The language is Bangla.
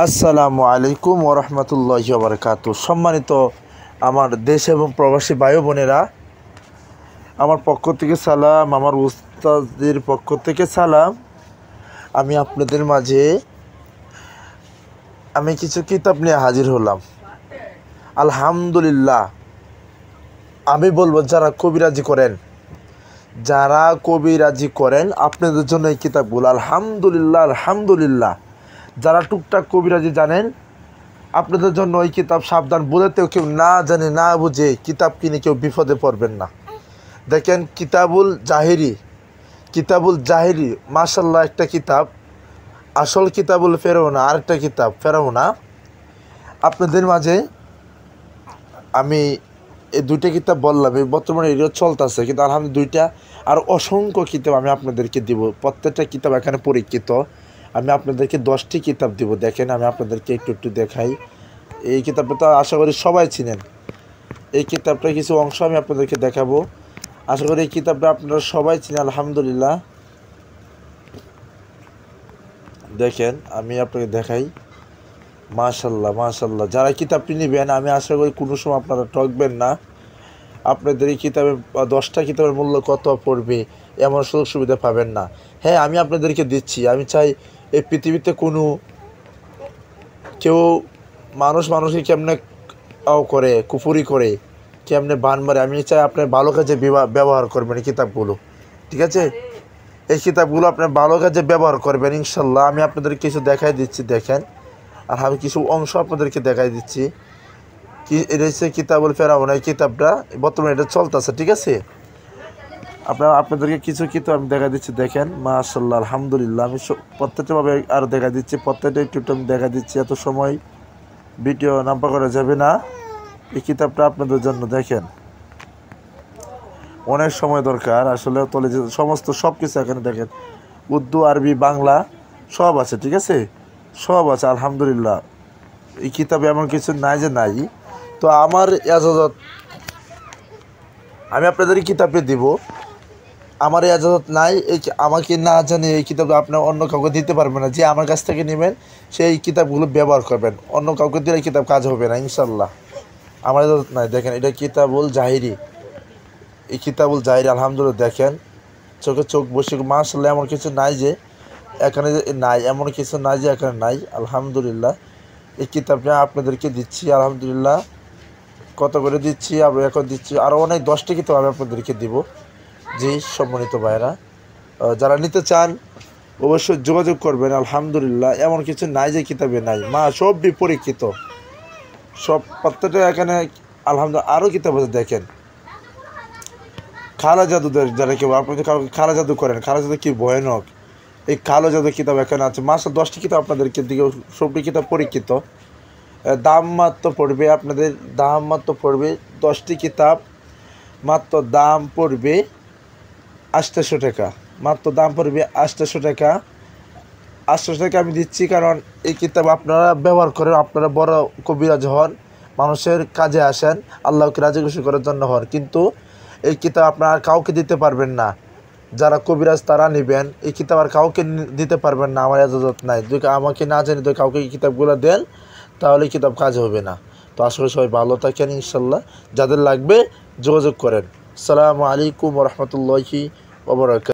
আসসালামু আলাইকুম ওরহমতুল্লাহি ওয়া সম্মানিত আমার দেশ এবং প্রবাসী ভাই বোনেরা, আমার পক্ষ থেকে সালাম, আমার উস্তাদের পক্ষ থেকে সালাম। আমি আপনাদের মাঝে কিছু কিতাব নিয়ে হাজির হলাম। আলহামদুলিল্লাহ, আমি বলবো যারা কবিরাজি করেন আপনাদের জন্য এই কিতাবগুলো। আলহামদুলিল্লাহ আলহামদুলিল্লাহ, যারা টুকটাক কবিরাজি জানেন আপনাদের জন্য ওই কিতাব। সাবধান, বলেতেও কেউ না জানে না বুঝে কিতাব কিনে কেউ বিপদে পড়বেন না। দেখেন, কিতাবুল জাহিরি মাশাল্লাহ একটা কিতাব। আসল কিতাবুল ফেরাউনা আরেকটা কিতাব, ফেরাউনা। আপনাদের মাঝে আমি এই দুইটা কিতাব বললাম, এই বর্তমানে এরিয়া চলতেছে, কিন্তু আলহামদুলিল্লাহ দুইটা আর অসংখ্য কিতাব আমি আপনাদেরকে দিব। প্রত্যেকটা কিতাব এখানে পরীক্ষিত। আমি আপনাদেরকে 10টি কিতাব দিব। দেখেন, আমি আপনাদেরকে একটু দেখাই। এই কিতাবটা তো আশা করি সবাই চিনেন। এই কিতাবটা কিছু অংশ আমি আপনাদেরকে দেখাবো। আশা করি এই কিতাবটা আপনারা সবাই চিনেন। আলহামদুলিল্লাহ, দেখেন আমি আপনাকে দেখাই। মাশাল্লাহ মাশাল্লাহ, যারা কিতাবটি নেবেন আমি আশা করি কোনো সময় আপনারা ঠকবেন না। আপনাদের এই কিতাবে 10টা কিতাবের মূল্য কত পড়বে এমন সুযোগ সুবিধা পাবেন না। হ্যাঁ, আমি আপনাদেরকে দিচ্ছি। আমি চাই এই পৃথিবীতে কোনো কেউ মানুষকে কেমনে করে কুফুরি করে, কেমনে বান মারে, আমি চাই আপনার ভালো কাজে ব্যবহার করবেন এই কিতাবগুলো। ঠিক আছে, এই কিতাবগুলো আপনার ভালো কাজে ব্যবহার করবেন ইনশাল্লাহ। আমি আপনাদের কিছু দেখাই দিচ্ছি, দেখেন। আর আমি কিছু অংশ আপনাদেরকে দেখাই দিচ্ছি। এটা হচ্ছে কিতাবুল ফেরাউন। এই কিতাবটা বর্তমানে এটা চলতেছে। ঠিক আছে, আপনাদেরকে কিছু কিতাব আমি দেখা দিচ্ছি, দেখেন। মাশাল্লাহ আলহামদুলিল্লাহ, আমি প্রত্যেকটাভাবে আরও দেখা দিচ্ছি, প্রত্যেকটা একটু আমি দেখা দিচ্ছি। এত সময় ভিডিও নাম্পা করা যাবে না। এই কিতাবটা আপনাদের জন্য, দেখেন, অনেক সময় দরকার আসলে। তলে যে সব কিছু এখানে দেখেন, উর্দু আরবি বাংলা সব আছে। ঠিক আছে, সব আছে আলহামদুলিল্লাহ। এই কিতাবে এমন কিছু নাই যে নাই। তো আমার এজাজত, আমি আপনাদের কিতাবে দিব। আমার এজাজত নাই আমাকে না জানি এই কিতাব আপনার অন্য কাউকে দিতে পারবেন না। যে আমার কাছ থেকে নেবেন সেই কিতাবগুলো ব্যবহার করবেন, অন্য কাউকে দিলে কিতাব কাজ হবে না ইনশাল্লাহ। আমার এজাজত নাই। দেখেন, এটা কিতাবুল জাহিরি। এই কিতাবুল জাহিরি আলহামদুলিল্লাহ, দেখেন, চোখে চোখ বসে। মাশাআল্লাহ, এমন কিছু নাই যে এখানে নাই, এমন কিছু নাই যে এখানে নাই। আলহামদুলিল্লাহ, এই কিতাবটা আপনাদেরকে দিচ্ছি। আলহামদুলিল্লাহ, কত করে দিচ্ছি আমি এখন দিচ্ছি। আরও অনেক 10টি কিতাব আমি আপনাদেরকে দিব। জি সম্মানিত ভাইরা, যারা নিতে চান অবশ্যই যোগাযোগ করবেন। আলহামদুলিল্লাহ, এমন কিছু নাই যে কিতাবে নাই। সব বিপরীক্ষিত, সব প্রত্যেকটা এখানে আলহামদুলিল্লাহ। আরও কিতাব আছে, দেখেন। খালা জাদুদের যারা কেউ আপনি কাউকে খালা জাদু করেন, খালা জাদু কি ভয়ানক, এই কালো জাদু কিতাব এখানে আছে। 10টি কিতাব আপনাদেরকে দিকে, সবটি কিতাব পরীক্ষিত। দাম মাত্র পড়বে আপনাদের, দাম মাত্র পড়বে 10টি কিতাব মাত্র দাম পড়বে 800 টাকা। মাত্র দাম পড়বে 800 টাকা। 800 টাকা আমি দিচ্ছি, কারণ এই কিতাব আপনারা ব্যবহার করেন, আপনারা বড় কবিরাজ হন, মানুষের কাজে আসেন, আল্লাহকে রাজি খুশি করার জন্য হন। কিন্তু এই কিতাব আপনারা কাউকে দিতে পারবেন না। যারা কবিরাজ তারা নেবেন, এই কিতাব আর কাউকে দিতে পারবেন না। আমার এজাজত নাই। আমাকে না জানি তো কাউকে এই কিতাবগুলো দেন, তাহলে এই কিতাব কাজ হবে না। তো আসলে সবাই ভালো থাকেন ইনশাল্লাহ। যাদের লাগবে যোগাযোগ করেন। আসসালামু আলাইকুম ওরহমতুল্লাহি ওয়া বারাকাতুহু।